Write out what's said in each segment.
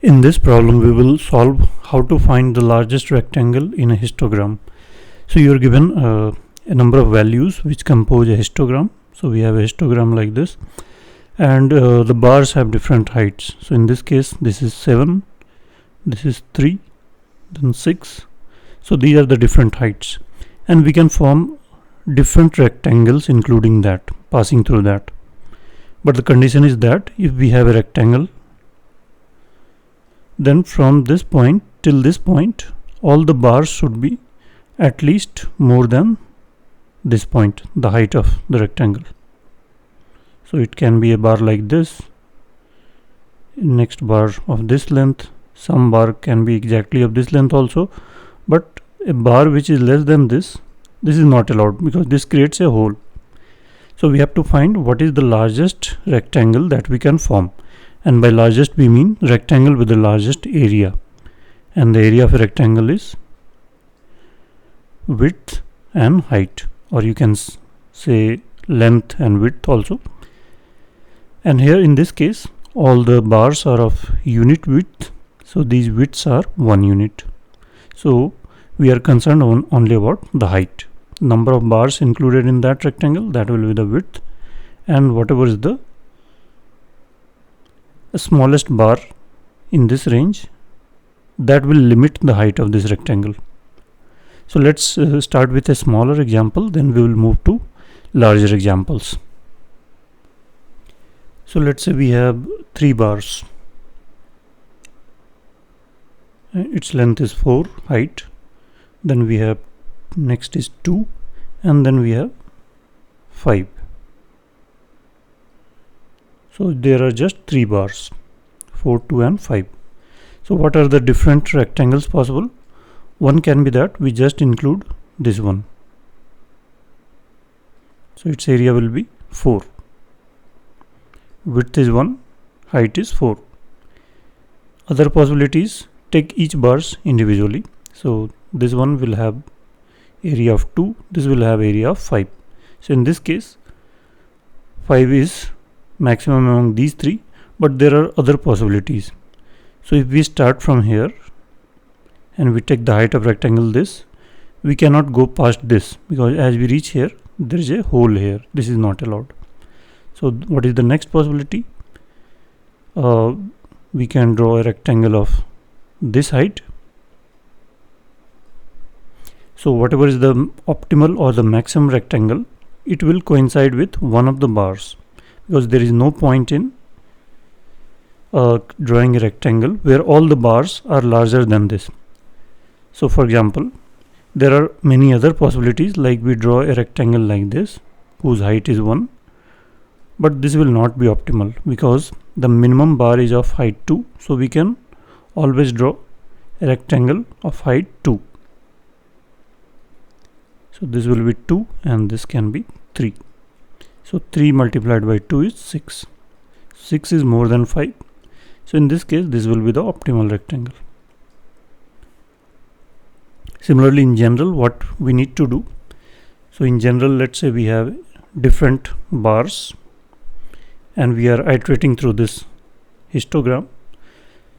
In this problem, we will solve how to find the largest rectangle in a histogram. So you are given a number of values which compose a histogram. So we have a histogram like this, and the bars have different heights. So in this case, this is 7, this is 3, then 6. So these are the different heights, and we can form different rectangles including that, passing through that. But the condition is that if we have a rectangle, then from this point till this point, all the bars should be at least more than this point, the height of the rectangle. So it can be a bar like this, next bar of this length, some bar can be exactly of this length also, but a bar which is less than this is not allowed because this creates a hole. So we have to find what is the largest rectangle that we can form. And by largest we mean rectangle with the largest area, and the area of a rectangle is width and height, or you can say length and width also. And here in this case all the bars are of unit width, so these widths are 1 unit. So we are concerned only about the height. Number of bars included in that rectangle, that will be the width, and whatever is the smallest bar in this range, that will limit the height of this rectangle. So let's start with a smaller example, then we will move to larger examples. So let's say we have 3 bars, its length is 4, height, then we have next is 2, and then we have 5. So there are just 3 bars, 4, 2 and 5. So what are the different rectangles possible? One can be that we just include this one. So its area will be 4. Width is 1, height is 4. Other possibilities, take each bars individually. So this one will have area of 2, this will have area of 5. So in this case 5 is maximum among these 3, but there are other possibilities. So if we start from here and we take the height of rectangle this, we cannot go past this because as we reach here there is a hole here, this is not allowed. So what is the next possibility? We can draw a rectangle of this height. So whatever is the optimal or the maximum rectangle, it will coincide with one of the bars, because there is no point in drawing a rectangle where all the bars are larger than this. So for example, there are many other possibilities, like we draw a rectangle like this whose height is 1, but this will not be optimal because the minimum bar is of height 2, so we can always draw a rectangle of height 2. So this will be 2 and this can be 3. So 3 multiplied by 2 is 6. 6 is more than 5. So in this case this will be the optimal rectangle. Similarly, in general, what we need to do, so in general, let's say we have different bars and we are iterating through this histogram.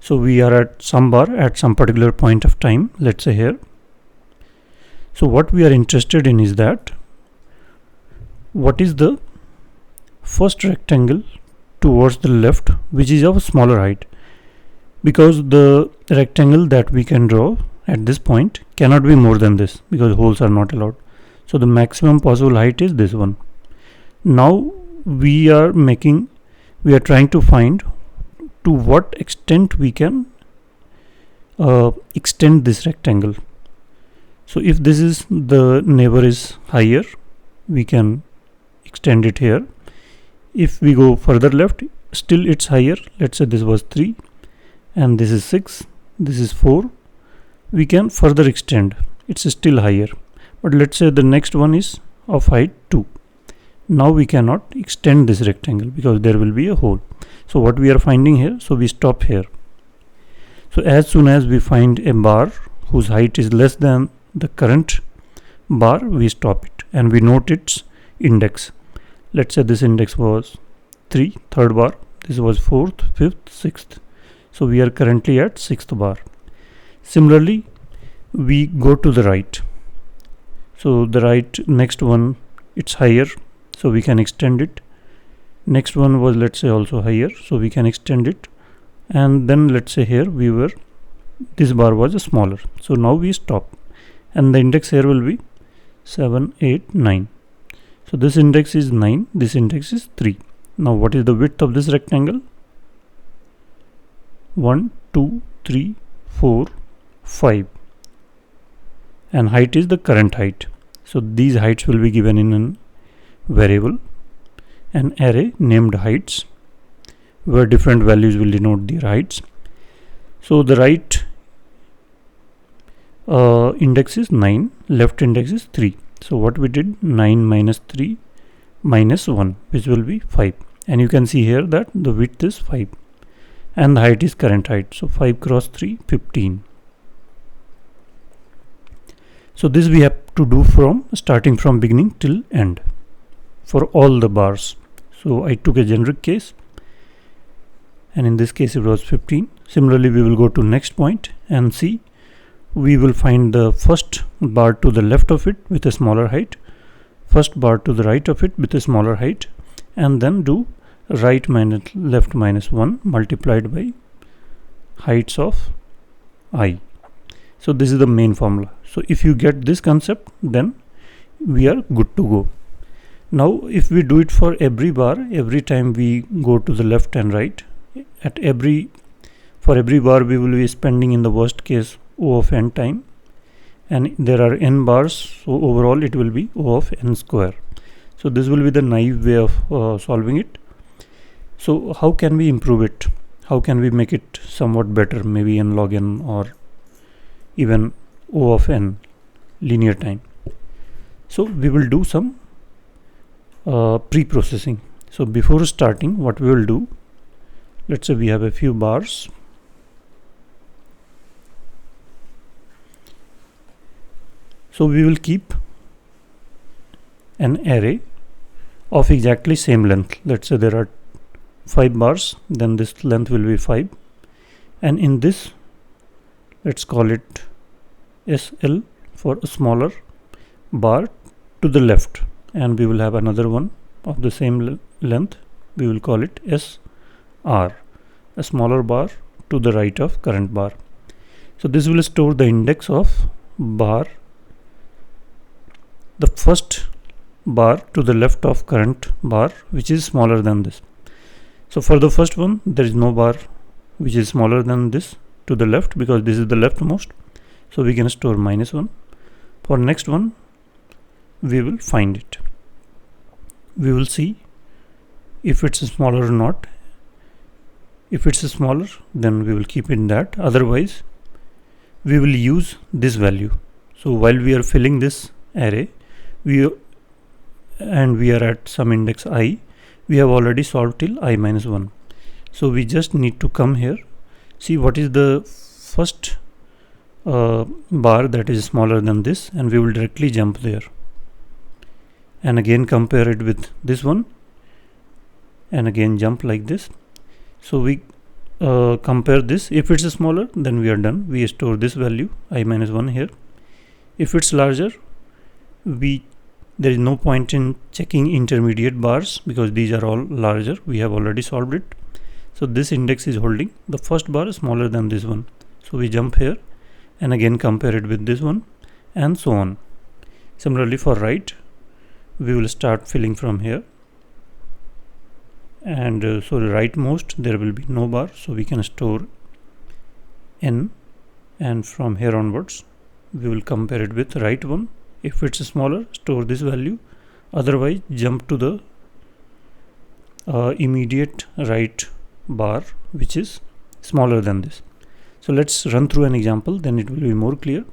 So we are at some bar at some particular point of time, let's say here. So what we are interested in is that what is the first rectangle towards the left which is of smaller height, because the rectangle that we can draw at this point cannot be more than this because holes are not allowed. So the maximum possible height is this one. Now we are trying to find to what extent we can extend this rectangle. So if this is the neighbor is higher, we can extend it here. If we go further left, still it's higher. Let's say this was 3 and this is 6, this is 4. We can further extend, it's still higher. But let's say the next one is of height 2. Now we cannot extend this rectangle because there will be a hole. So what we are finding here, so we stop here. So as soon as we find a bar whose height is less than the current bar, we stop it and we note its index. Let's say this index was 3, third bar, this was 4th, 5th, 6th. So we are currently at 6th bar. Similarly, we go to the right. So the right next one, it's higher, so we can extend it. Next one was, let's say, also higher, so we can extend it. And then let's say here this bar was smaller, so now we stop, and the index here will be 7, 8, 9. So this index is 9, this index is 3. Now what is the width of this rectangle? 1, 2, 3, 4, 5, and height is the current height. So these heights will be given in a variable, an array named heights, where different values will denote their heights. So the right index is 9, left index is 3. So what we did, 9 minus 3 minus 1, which will be 5. And you can see here that the width is 5 and the height is current height. So 5 cross 3, 15. So this we have to do from starting from beginning till end for all the bars. So I took a generic case, and in this case it was 15. Similarly, we will go to next point and see. We will find the first bar to the left of it with a smaller height, first bar to the right of it with a smaller height, and then do right minus left minus 1 multiplied by heights of I. So this is the main formula. So if you get this concept, then we are good to go. Now if we do it for every bar, every time we go to the left and right, for every bar we will be spending in the worst case O of n time, and there are n bars, so overall it will be O of n square. So this will be the naive way of solving it. So how can we improve it? How can we make it somewhat better, maybe n log n or even O of n linear time? So we will do some pre-processing. So before starting, what we will do, let's say we have a few bars. So we will keep an array of exactly same length. Let's say there are 5 bars, then this length will be 5, and in this, let's call it SL for a smaller bar to the left, and we will have another one of the same length. We will call it SR, a smaller bar to the right of current bar. So this will store the index of bar, the first bar to the left of current bar, which is smaller than this. So for the first one, there is no bar which is smaller than this to the left, because this is the leftmost, so we can store -1. For next one, we will find it. We will see if it's smaller or not. If it's smaller, then we will keep in that. Otherwise, we will use this value. So while we are filling this array, we are at some index I, we have already solved till I minus 1. So we just need to come here, see what is the first bar that is smaller than this, and we will directly jump there, and again compare it with this one, and again jump like this. So we compare this. If it's smaller, then we are done. We store this value I minus 1 here. If it's larger, there is no point in checking intermediate bars, because these are all larger. We have already solved it. So this index is holding the first bar smaller than this one. So we jump here and again compare it with this one, and so on. Similarly for right, we will start filling from here, and so the rightmost there will be no bar, so we can store n, and from here onwards we will compare it with right one. If it's smaller, store this value, otherwise jump to the immediate right bar which is smaller than this. So let's run through an example, then it will be more clear.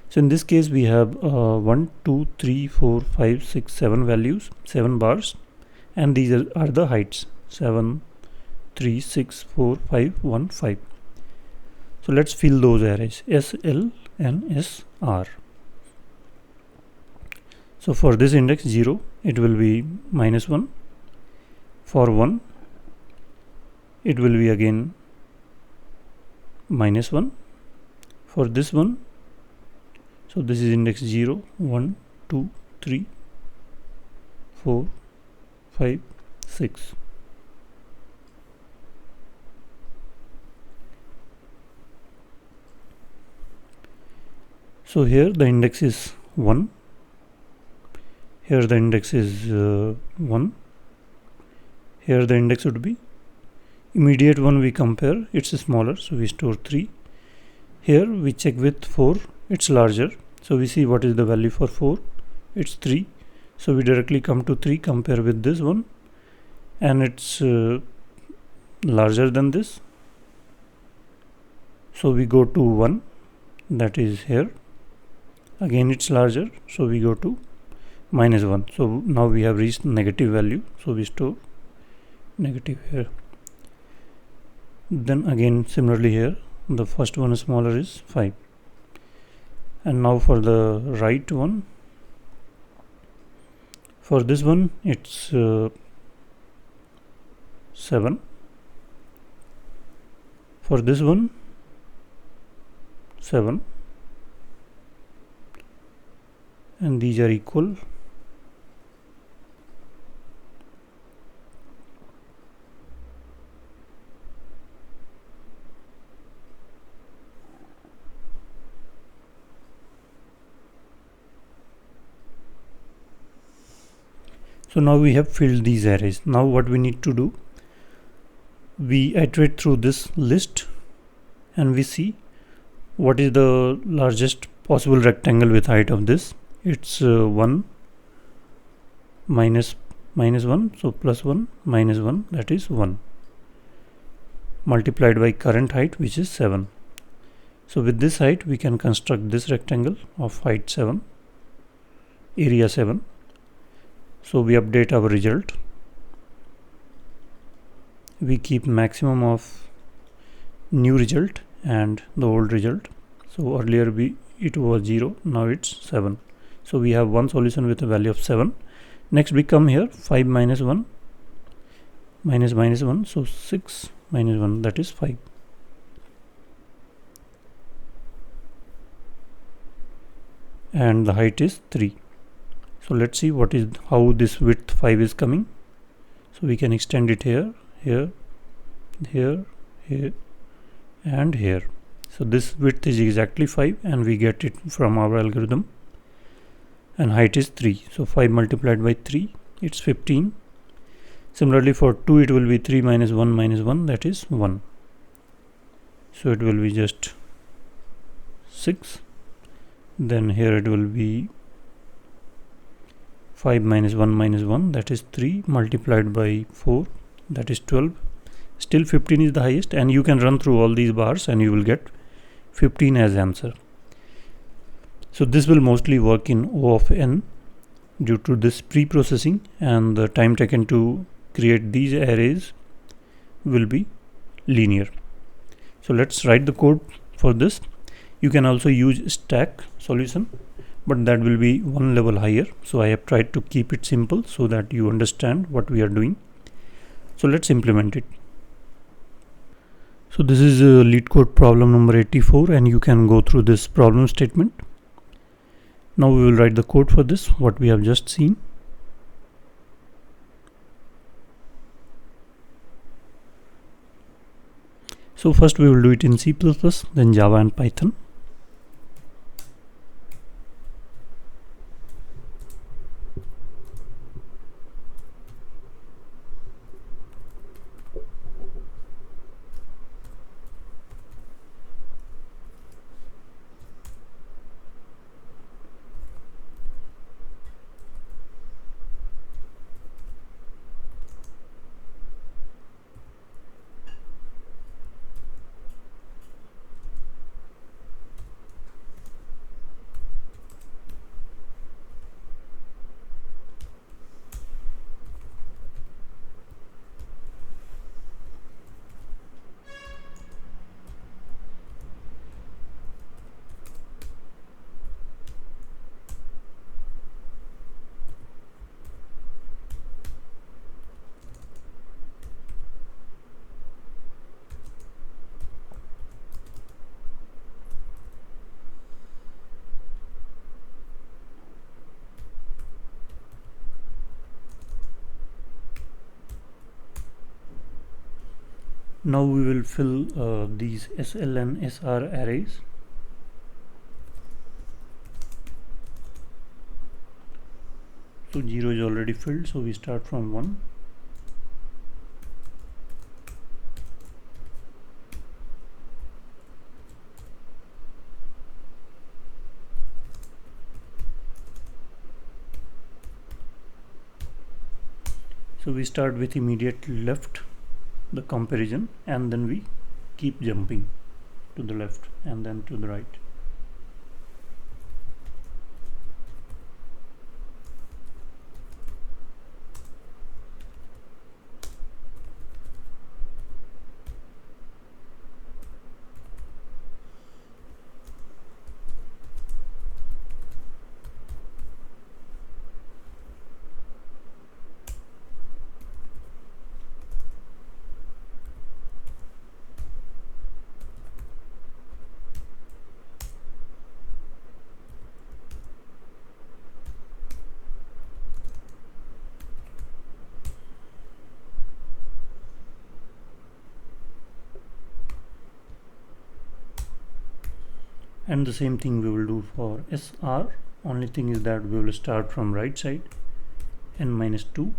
So in this case we have 1, 2, 3, 4, 5, 6, 7 values, 7 bars, and these are the heights: 7, 3, 6, 4, 5, 1, 5. So let's fill those arrays S, L and S, R. So for this index 0, it will be -1. For 1, it will be again minus 1. For this one, so this is index 0, 1, 2, 3, 4, 5, 6. So here the index is 1, here the index is 1, here the index would be immediate one we compare, it's smaller, so we store 3. Here we check with 4, it's larger, so we see what is the value for 4, it's 3. So we directly come to 3, compare with this one, and it's larger than this. So we go to 1, that is here, again it's larger, so we go to minus 1. So now we have reached negative value, so we store negative here. Then again similarly here, the first one smaller is 5. And now for the right one, for this one it's 7. For this one 7, and these are equal. So now we have filled these arrays. Now what we need to do, we iterate through this list and we see what is the largest possible rectangle with height of this. It's 1 minus 1, so plus 1 minus 1, that is 1, multiplied by current height, which is 7. So with this height we can construct this rectangle of height 7, area 7. So we update our result, we keep maximum of new result and the old result. So earlier it was 0, now it's 7. So we have one solution with a value of 7. Next we come here, 5 minus 1 minus 1, so 6 minus 1, that is 5. And the height is 3. So let's see how this width 5 is coming. So we can extend it here, here, here, here, and here. So this width is exactly 5, and we get it from our algorithm. And height is 3. So 5 multiplied by 3, it's 15. Similarly for 2 it will be 3 minus 1, that is 1. So it will be just 6. Then here it will be 5 minus 1, that is 3, multiplied by 4, that is 12. Still 15 is the highest, and you can run through all these bars and you will get 15 as answer. So this will mostly work in O of n due to this pre-processing, and the time taken to create these arrays will be linear. So let's write the code for this. You can also use stack solution, but that will be one level higher. So I have tried to keep it simple so that you understand what we are doing. So let's implement it. So this is LeetCode problem number 84, and you can go through this problem statement. Now we will write the code for this, what we have just seen. So first we will do it in C++, then Java and Python. Now we will fill these SL and SR arrays. So 0 is already filled, so we start from 1. So we start with immediate left, the comparison, and then we keep jumping to the left and then to the right. And the same thing we will do for SR. Only thing is that we will start from right side, n-2.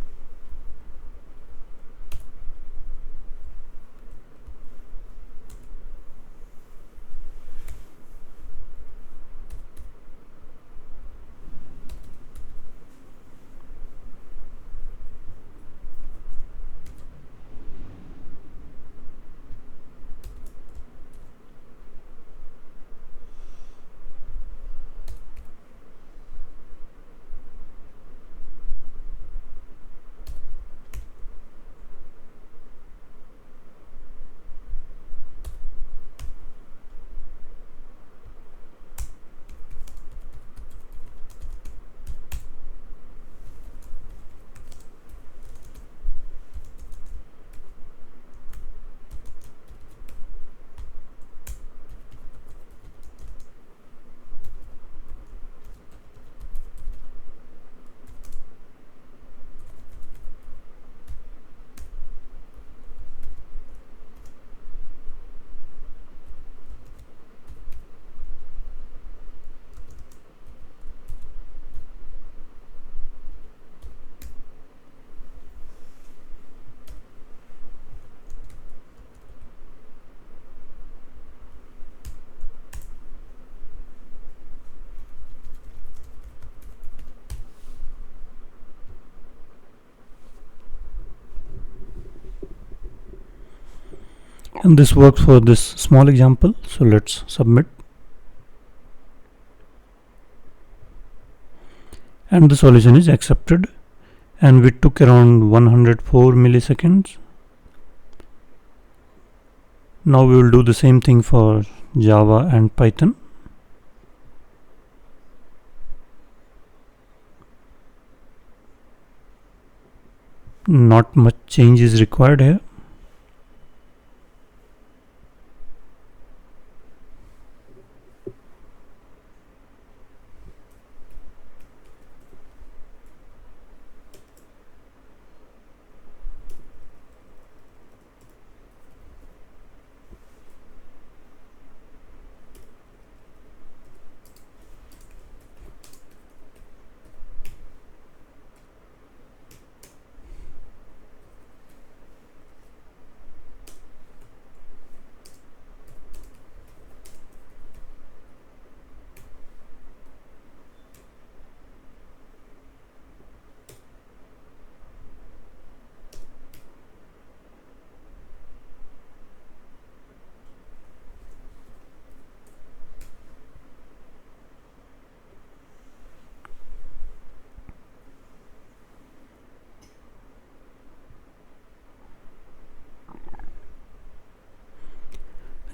And this works for this small example, so let's submit. And the solution is accepted, and we took around 104 milliseconds. Now we will do the same thing for Java and Python. Not much change is required here.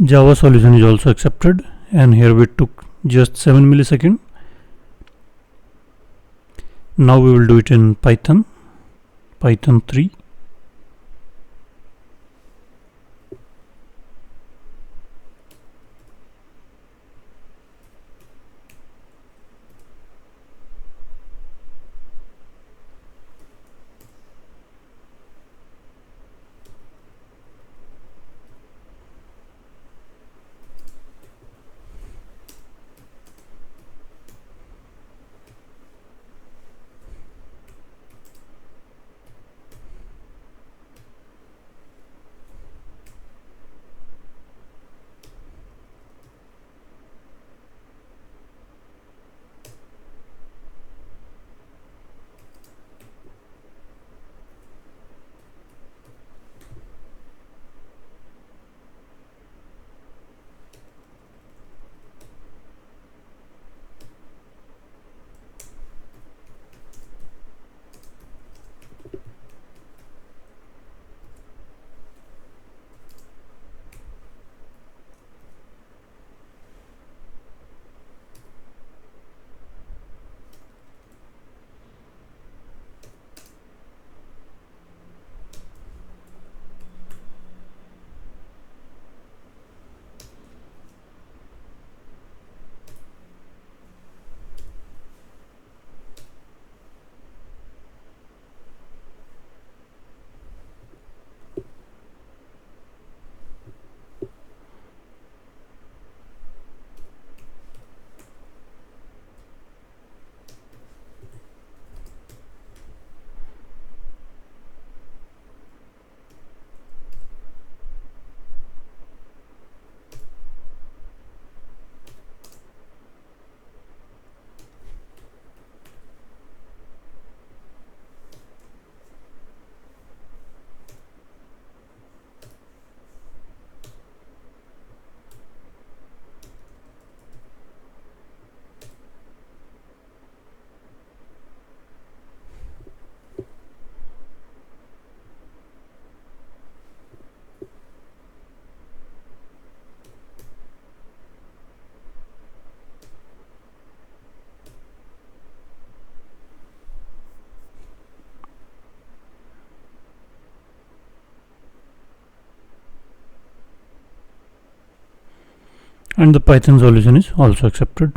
Java solution is also accepted, and here we took just 7 milliseconds. Now we will do it in Python 3. and the Python solution is also accepted.